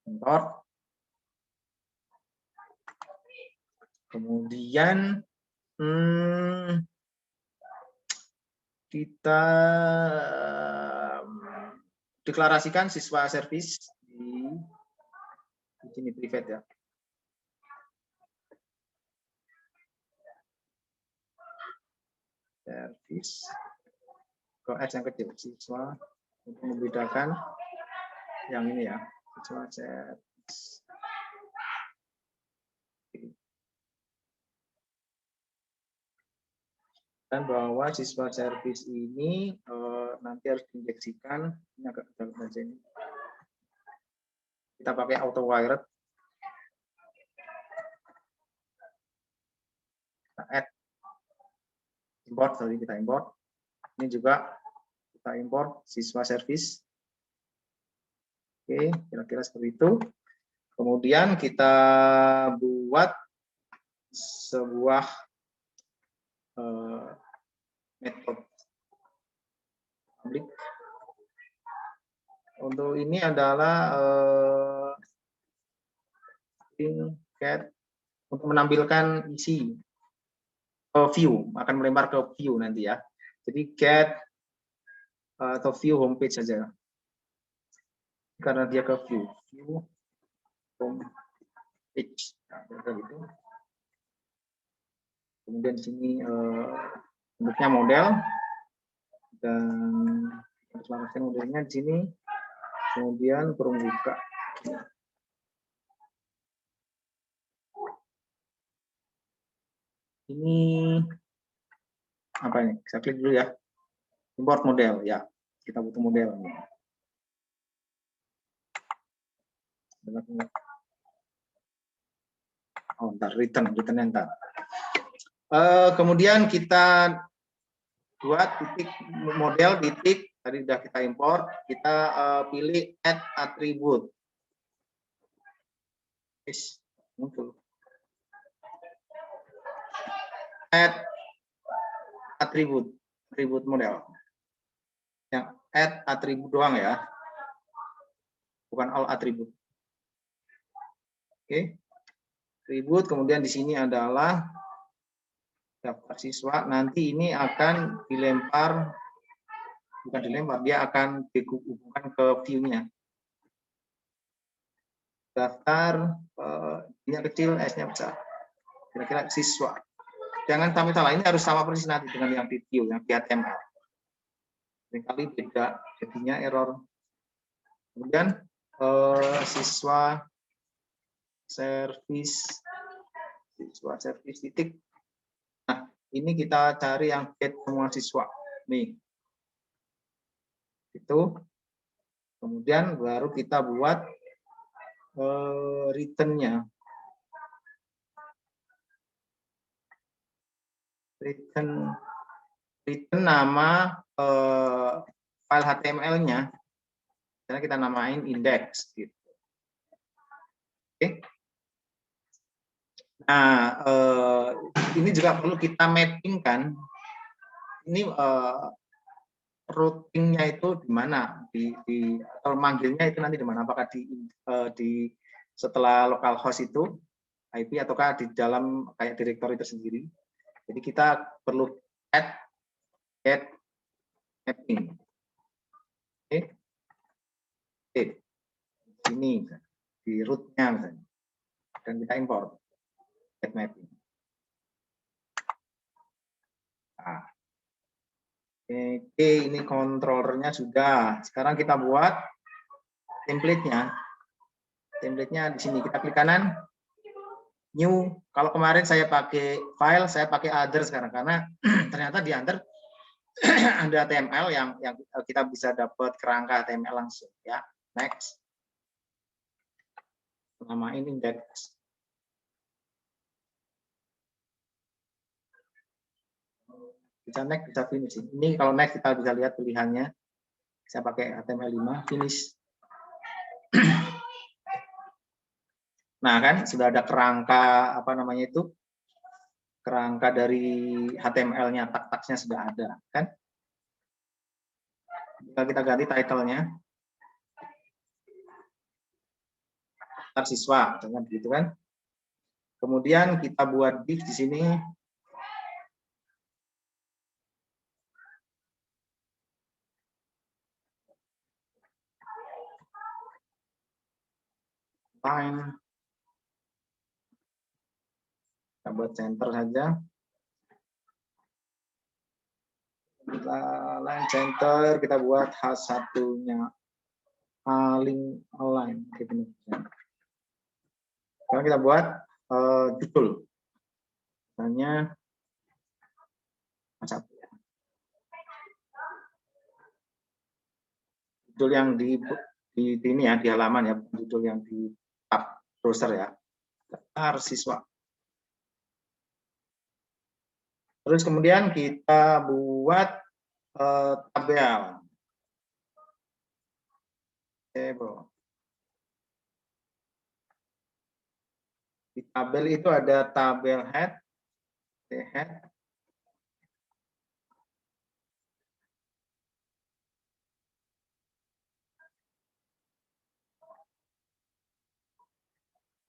Speaker 1: Import. Kemudian kita deklarasikan siswa service di sini private ya. Service ke S yang kecil, siswa, untuk membedakan yang ini ya, siswa service. Dan bahwa siswa service ini nanti harus diinjeksikan, ini agak dalam saja ini. Kita pakai auto wired. Kita add import, tadi kita import. Ini juga kita import siswa service. Oke, kira-kira seperti itu. Kemudian kita buat sebuah metode publik. Untuk ini adalah get untuk menampilkan isi view, akan melempar ke view nanti ya. Jadi get atau view homepage saja. Karena dia ke view homepage. Nah, gitu. Kemudian di sini bentuknya model dan harus modelnya di sini. Kemudian kurung buka. Ini apa ini? Saya klik dulu ya. Import model ya. Kita butuh model. Oh, ntar return ntar. Kemudian kita buat titik model titik tadi sudah kita import. Kita pilih add attribute. Muncul. Add attribute model. Yang add atribut doang ya. Bukan all atribut. Oke. Atribut, kemudian di sini adalah daftar siswa. Nanti ini akan dilempar, bukan dilempar, dia akan dihubungkan ke view-nya. Daftar, ini kecil, S-nya besar. Kira-kira siswa. Jangan sampai salah, ini harus sama persis nanti dengan yang di view, yang di HTML. Kali beda, jadinya error. Kemudian siswa service titik. Nah, ini kita cari yang get semua siswa. Nih. Itu. Kemudian baru kita buat return-nya. Return nama file HTML-nya. Karena kita namain index gitu. Oke. Nah, ini juga perlu kita mapping kan. Ini routingnya itu di mana? Atau manggilnya itu nanti di mana? Apakah di setelah localhost itu IP ataukah di dalam kayak direktori tersendiri? Jadi kita perlu get mapping. Oke. Ini di root-nya misalnya. Dan kita import get mapping. Nah. Oke, ini controllernya sudah. Sekarang kita buat template-nya. Template-nya di sini kita klik kanan, new. Kalau kemarin saya pakai file, saya pakai other sekarang karena ternyata di other ada HTML yang kita bisa dapat kerangka HTML langsung ya. Next. Namain index. Bisa next, bisa finish. Ini kalau next kita bisa lihat pilihannya. Saya pakai HTML5, finish. Nah, kan sudah ada kerangka apa namanya itu? Kerangka dari HTML-nya, tag-tagnya sudah ada, kan? Kita ganti title-nya. Daftar siswa, dengan begitu kan? Kemudian kita buat div di sini. Line. Kita buat center saja. Kita line center, kita buat H1-nya paling align. Sekarang kita buat judul. Misalnya H1 ya. Judul yang di ini ya, di halaman ya, judul yang di tab browser ya. Daftar siswa. Terus kemudian kita buat tabel. Table. Tabel itu ada tabel head, head,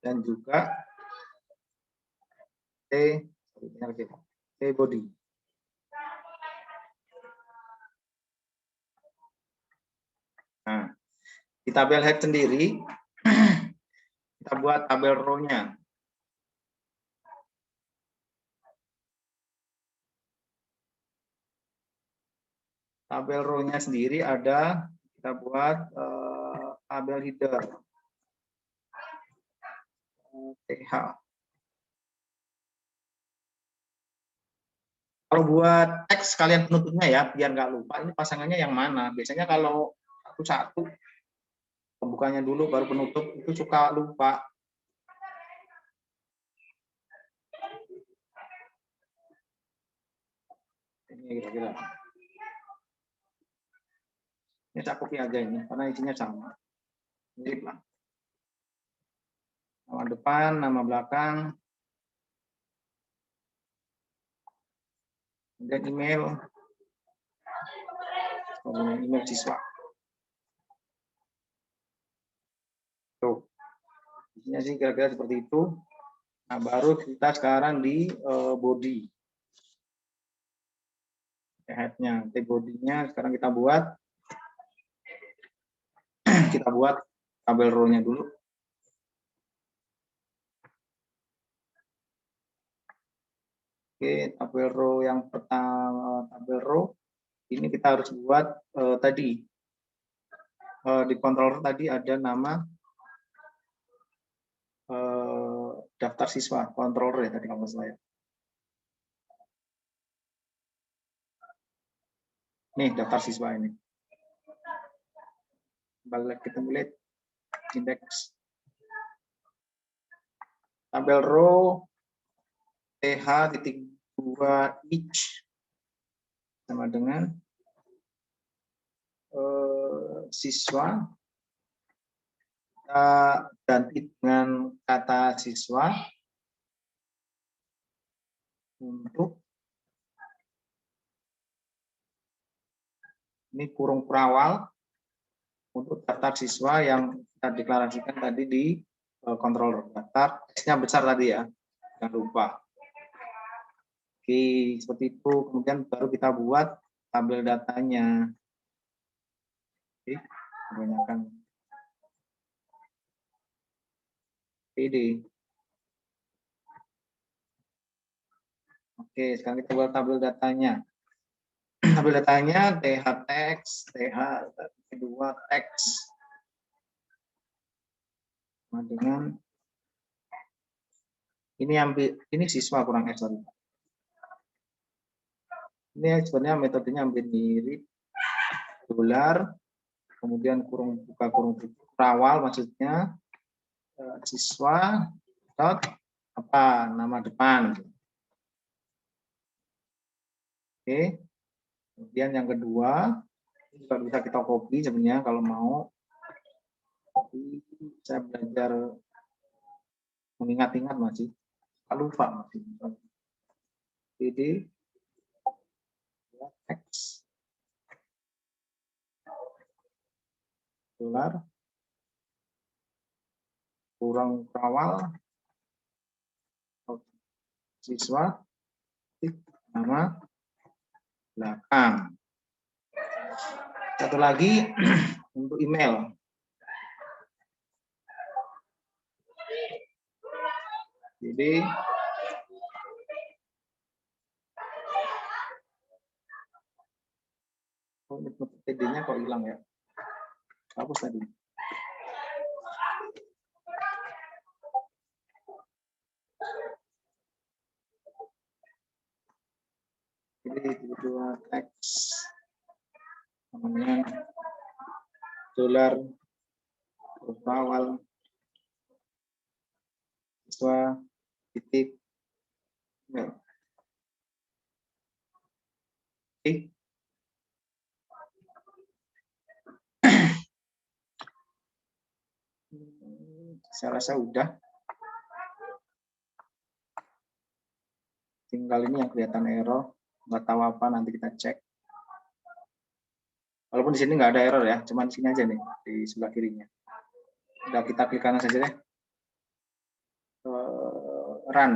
Speaker 1: dan juga body. Nah, di tabel head sendiri kita buat tabel row-nya. Tabel row-nya sendiri ada, kita buat tabel header. TH. Kalau buat teks kalian penutupnya ya, biar nggak lupa, ini pasangannya yang mana. Biasanya kalau satu-satu, pembukanya dulu baru penutup, itu suka lupa. Ini kira-kira. Ini saya copy aja ini, karena isinya sama. Mirip lah. Nama depan, nama belakang, dan email, email siswa. Tuh, isinya sih kira-kira seperti itu. Nah, baru kita sekarang di body. Head-nya, body-nya sekarang kita buat tabel row-nya dulu. Oke, tabel row yang pertama, tabel row ini kita harus buat tadi di controller tadi ada nama daftar siswa, controller ya tadi kalau saya. Nih daftar siswa ini. Balik kita lihat indeks. Tabel row TH.2 each sama dengan siswa, kita ganti dengan kata siswa untuk ini kurung perawal untuk daftar siswa yang kita deklarasikan tadi di controller. Daftar teksnya besar tadi ya, jangan lupa. Oke, seperti itu. Kemudian baru kita buat tabel datanya. Oke, kebanyakan PD. Oke, sekarang kita buat tabel datanya. Tabel datanya TH teks, TH2 teks. Sama dengan ini siswa kurang sorry. Ini sebenarnya metodenya hampir mirip. Dolar, kemudian kurung buka kurung tutup, perawal maksudnya siswa dot apa nama depan. Oke. Kemudian yang kedua juga bisa kita copy sebenarnya kalau mau. Tapi saya belajar mengingat-ingat masih lupa masih. PD X dolar kurang perawal siswa nama belakang. Satu lagi untuk email. Jadi TD-nya kok hilang ya? Hapus tadi. Jadi kedua teks namanya dolar awal siswa titik ya. Oke. Saya rasa udah. Tinggal ini yang kelihatan error, nggak tahu apa, nanti kita cek. Walaupun di sini nggak ada error ya, cuma di sini aja nih, di sebelah kirinya. Udah, kita klik kanan saja deh. Run.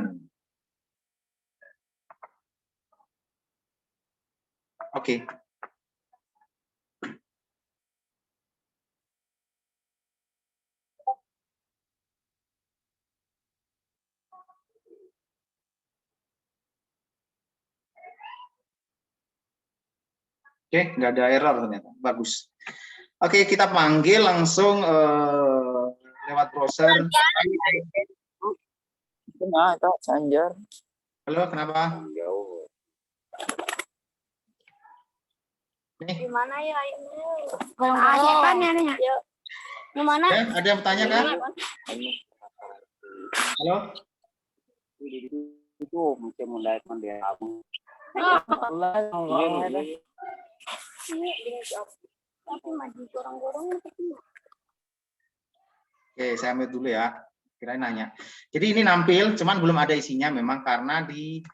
Speaker 1: Oke. Oke, nggak ada error ternyata. Bagus. Oke, kita panggil langsung lewat browser.
Speaker 2: Nah, itu Sanjar.
Speaker 1: Halo, kenapa?
Speaker 2: Jauh.
Speaker 1: Nih.
Speaker 4: Gimana ya ini? Siapa nih adanya? Gimana?
Speaker 1: Ya, ada yang bertanya kan? Halo?
Speaker 2: Itu mungkin mulai mendiam.
Speaker 4: Tapi maju gorong-gorong.
Speaker 1: Oke, saya ambil dulu ya. Kirain nanya. Jadi ini nampil, cuman belum ada isinya memang karena di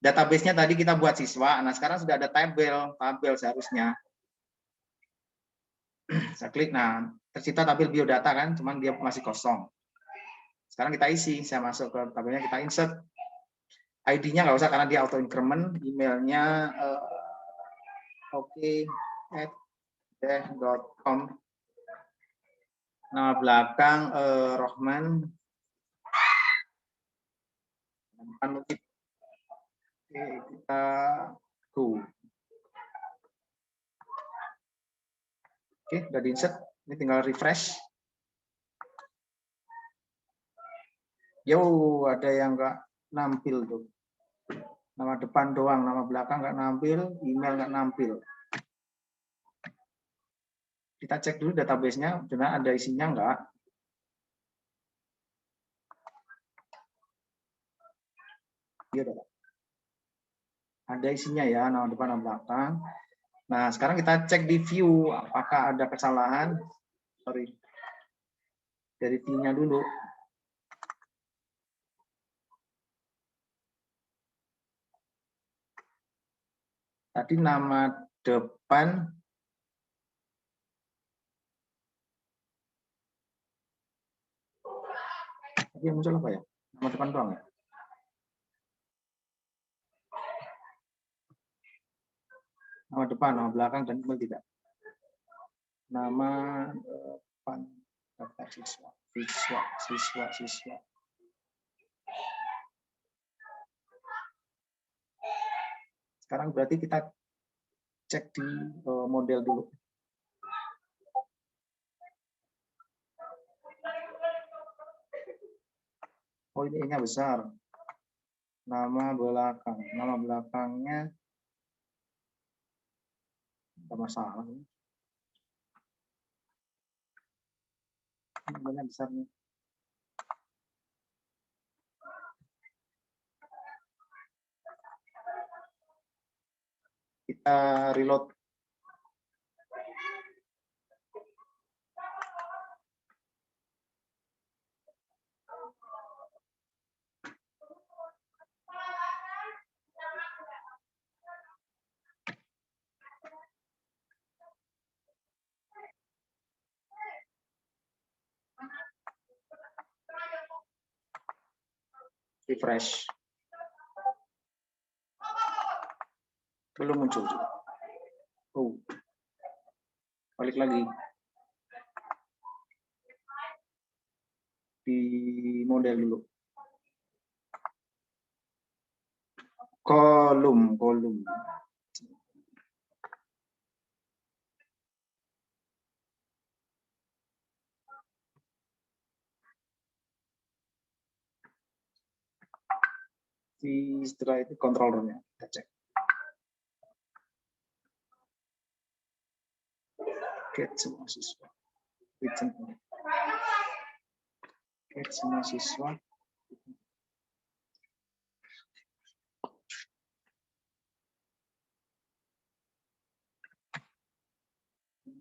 Speaker 1: database-nya tadi kita buat siswa. Nah, sekarang sudah ada tabel seharusnya. Saya klik, nah tercipta tabel biodata kan, cuman dia masih kosong. Sekarang kita isi, saya masuk ke tabelnya, kita insert. ID-nya nggak usah karena dia auto increment, emailnya oke@deh.com. Nama belakang Rohman. Oke, kita go. Oke, udah di insert. Ini tinggal refresh. Yo, ada yang nggak nampil tuh. Nama depan doang, nama belakang nggak nampil, email nggak nampil. Kita cek dulu database-nya, benar ada isinya nggak? Iya, ada isinya ya, nama depan, nama belakang. Nah, sekarang kita cek di view, apakah ada kesalahan. Sorry, dari view-nya dulu. Tadi nama depan yang muncul apa ya? Nama depan doang ya? Nama depan, nama belakang, dan email tidak. Nama depan, daftar siswa. Sekarang berarti kita cek di model dulu. Oh, ini E-nya besar. Nama belakangnya ada masalah. Namanya besar nih. Kita reload. Refresh. Belum muncul juga. Oh. Balik lagi. Di model dulu. Kolom. Setelah itu controllernya kita cek. Get semua siswa. Get semua siswa.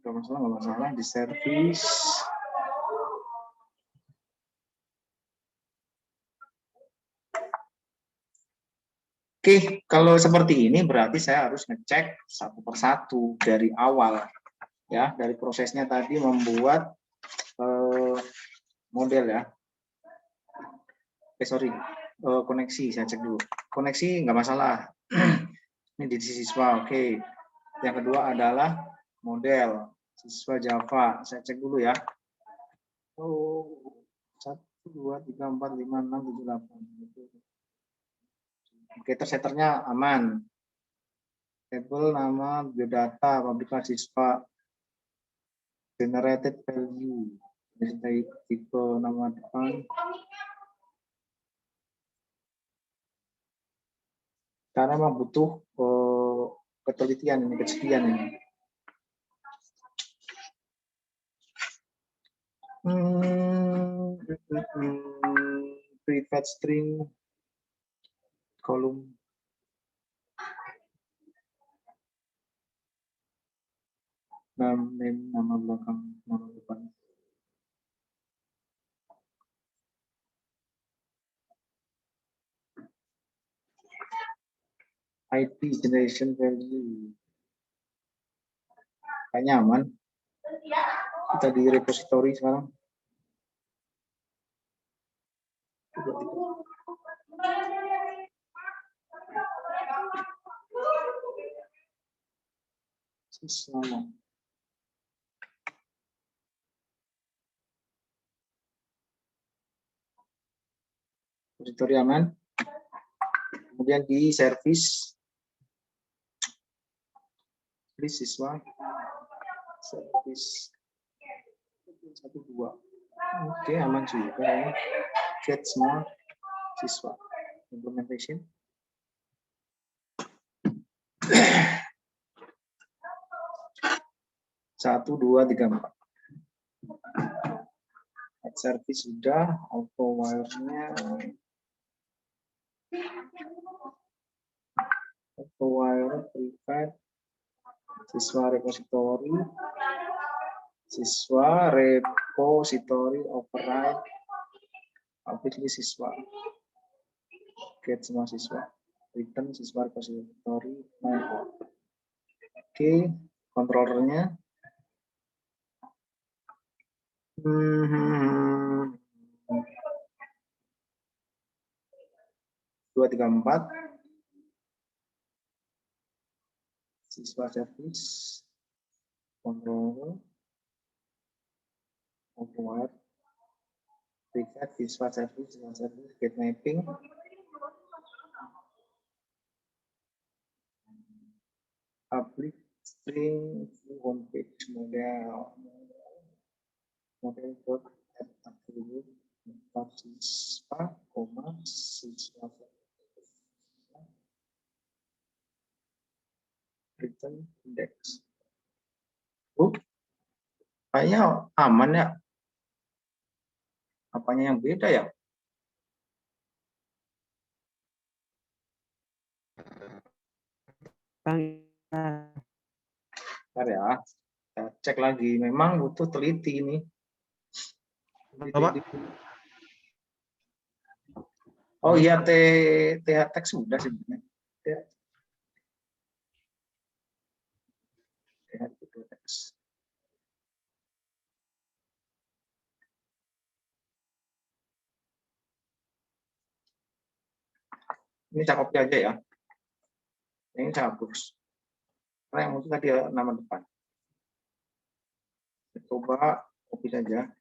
Speaker 1: Nggak masalah di service. Oke, kalau seperti ini berarti saya harus ngecek satu persatu dari awal, ya, dari prosesnya tadi membuat model ya. Sorry, koneksi saya cek dulu. Koneksi nggak masalah. Ini di siswa, oke. Yang kedua adalah model siswa Java. Saya cek dulu ya. Oh, 1, 2, 3, 4, 5, 6, 7, 8. Oke, tersetternya aman. Table nama biodata, pabrikan siswa, generated value, tipe nama depan. Karena memang butuh ketelitian ini, kesekian ini. Private string kolom name, nama belakang, nama depan. ID generation value. Kayaknya aman. Kita di repository sekarang. Sama. Repository aman. Kemudian di service siswa service 1, 2. Oke, aman juga ya. Get semua siswa implementation. Satu, 2, 3, 4. Add service sudah, auto wire-nya. Auto wire private. Siswa repository override publicly siswa get semua siswa return siswa repository oke, controllernya 2, 3, 4 siswa service controller override private siswa service get mapping public string homepage model dot attribute siswa siswa return index. Kayaknya aman ya. Apanya yang beda ya? Bentar ya, kita cek lagi. Memang butuh teliti ini. Oh iya, TH teks sudah sebenarnya. TH teks. Ini saya copy aja ya. Ini saya hapus. Karena yang muncul tadi nama depan. Coba copy saja.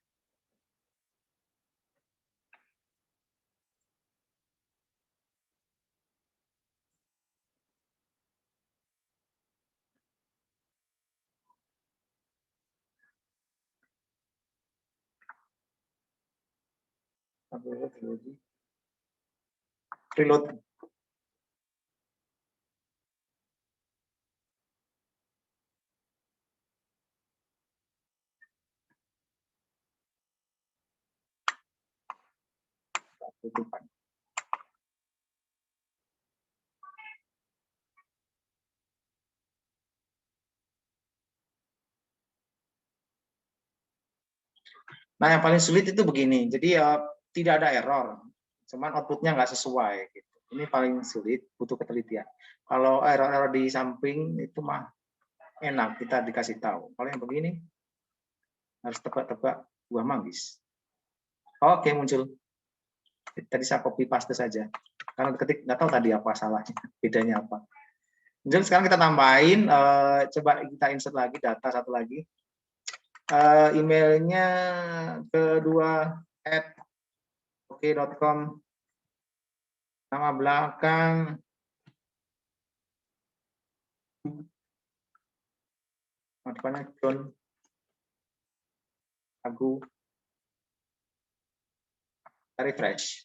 Speaker 1: Reload. Tutupan. Nah, yang paling sulit itu begini. Jadi tidak ada error, cuman outputnya nggak sesuai. Gitu. Ini paling sulit, butuh ketelitian. Kalau error-error di samping itu mah enak, kita dikasih tahu. Kalau yang begini harus tebak-tebak buah manggis. Oke, muncul. Tadi saya copy paste saja. Karena ketik nggak tahu tadi apa salahnya, bedanya apa. Muncul, sekarang kita tambahin, coba kita insert lagi data satu lagi. Emailnya kedua @oke.com, nama belakang depannya John Agu, refresh.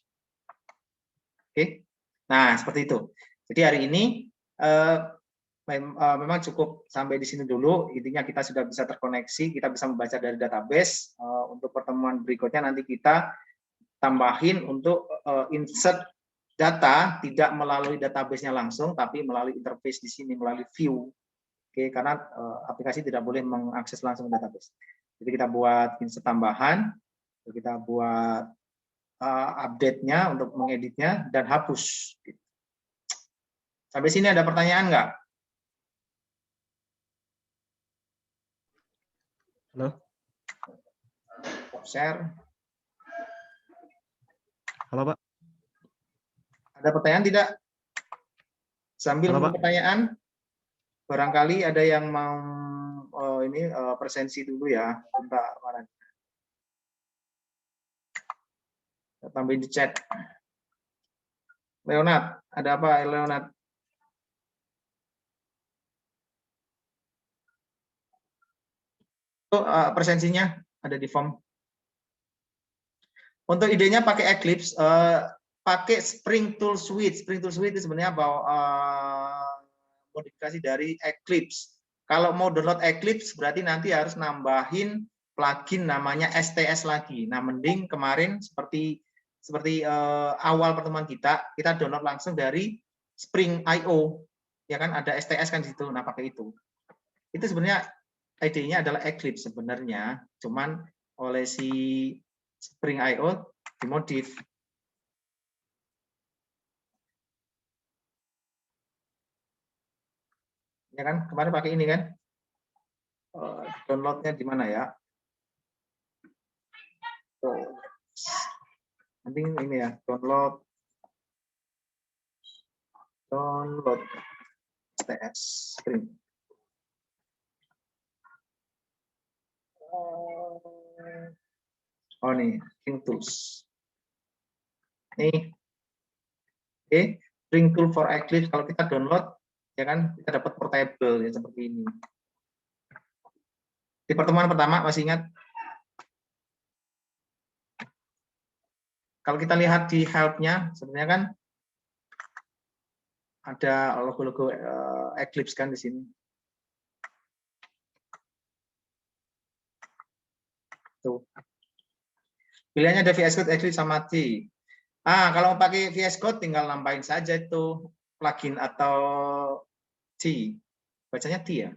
Speaker 1: Oke, nah seperti itu. Jadi hari ini memang cukup sampai di sini dulu. Intinya kita sudah bisa terkoneksi, kita bisa membaca dari database. Untuk pertemuan berikutnya nanti kita tambahin untuk insert data tidak melalui database-nya langsung, tapi melalui interface di sini, melalui view. Oke, karena aplikasi tidak boleh mengakses langsung database. Jadi kita buat insert tambahan, kita buat update-nya untuk mengeditnya, dan hapus. Sampai sini ada pertanyaan nggak?
Speaker 3: Halo.
Speaker 1: Share.
Speaker 3: Halo, Pak.
Speaker 1: Ada pertanyaan tidak? Sambil
Speaker 3: Halo, Pak.
Speaker 1: pertanyaan, barangkali ada yang mau ini presensi dulu ya. Bentar, mana? Kita tambahin di chat. Leonard, ada apa Leonard? Itu presensinya ada di form. Untuk idenya pakai Eclipse, pakai Spring Tool Suite. Spring Tool Suite itu sebenarnya modifikasi dari Eclipse. Kalau mau download Eclipse berarti nanti harus nambahin plugin namanya STS lagi. Nah, mending kemarin seperti awal pertemuan kita download langsung dari Spring.io. Ya kan ada STS kan di situ. Nah, pakai itu. Itu sebenarnya ide-nya adalah Eclipse sebenarnya, cuman oleh si Spring.io dimodif. Ya kan, kemarin pakai ini kan. Downloadnya di mana ya? Nanti ini ya, download STS Spring. Oh nih, Spring Tools. Nih, oke, Spring Tool for Eclipse. Kalau kita download, ya kan, kita dapat portable ya seperti ini. Di pertemuan pertama masih ingat? Kalau kita lihat di help-nya, sebenarnya kan ada logo-logo Eclipse kan di sini. Tuh. Pilihannya ada VS Code, Eclipse sama T. Kalau mau pakai VS Code tinggal nambahin saja itu plugin atau T. Bacanya T ya?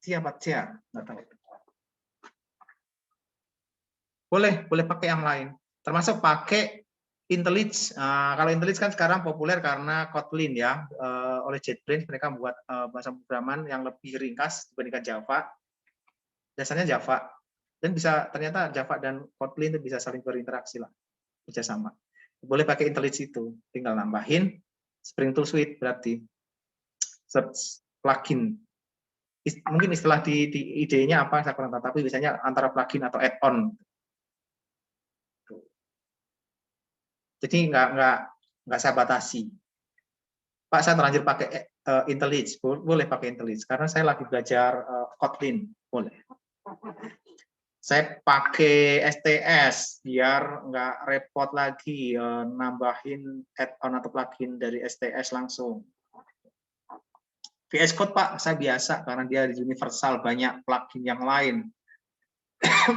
Speaker 1: T apa T ya? Nggak tahu. Boleh pakai yang lain. Termasuk pakai IntelliJ. Kalau IntelliJ kan sekarang populer karena Kotlin ya. Oleh JetBrains mereka membuat bahasa pemrograman yang lebih ringkas dibandingkan Java. Dasarnya Java. Dan ternyata Java dan Kotlin itu bisa saling berinteraksi lah, kerjasama. Boleh pakai IntelliJ itu, tinggal nambahin Spring Tool Suite berarti search plugin. Mungkin istilah di idenya apa saya kurang tahu, tapi biasanya antara plugin atau add-on. Jadi nggak saya batasi. Pak, saya terlanjur pakai IntelliJ, boleh pakai IntelliJ karena saya lagi belajar Kotlin, boleh. Saya pakai STS biar nggak repot lagi nambahin add-on atau plugin dari STS langsung. VS Code Pak, saya biasa karena dia universal, banyak plugin yang lain.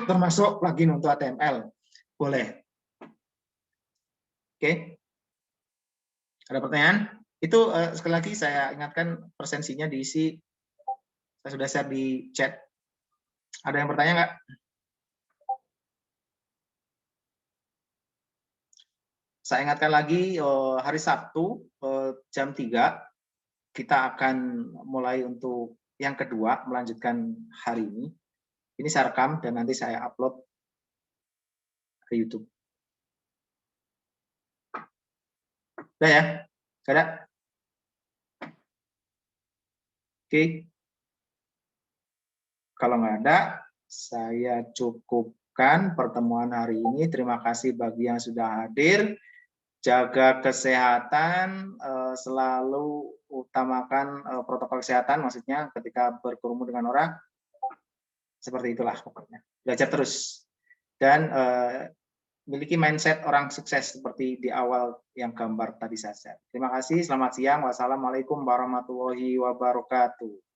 Speaker 1: Termasuk plugin untuk HTML. Boleh. Oke. Ada pertanyaan? Itu sekali lagi saya ingatkan presensinya diisi. Saya sudah share di chat. Ada yang bertanya nggak? Saya ingatkan lagi hari Sabtu jam 3 kita akan mulai untuk yang kedua melanjutkan hari ini. Ini saya rekam dan nanti saya upload ke YouTube. Udah ya? Gak ada? Oke. Kalau nggak ada, saya cukupkan pertemuan hari ini. Terima kasih bagi yang sudah hadir. Jaga kesehatan, selalu utamakan protokol kesehatan, maksudnya ketika berkerumun dengan orang, seperti itulah pokoknya. Belajar terus. Dan miliki mindset orang sukses seperti di awal yang gambar tadi saya share. Terima kasih, selamat siang. Wassalamualaikum warahmatullahi wabarakatuh.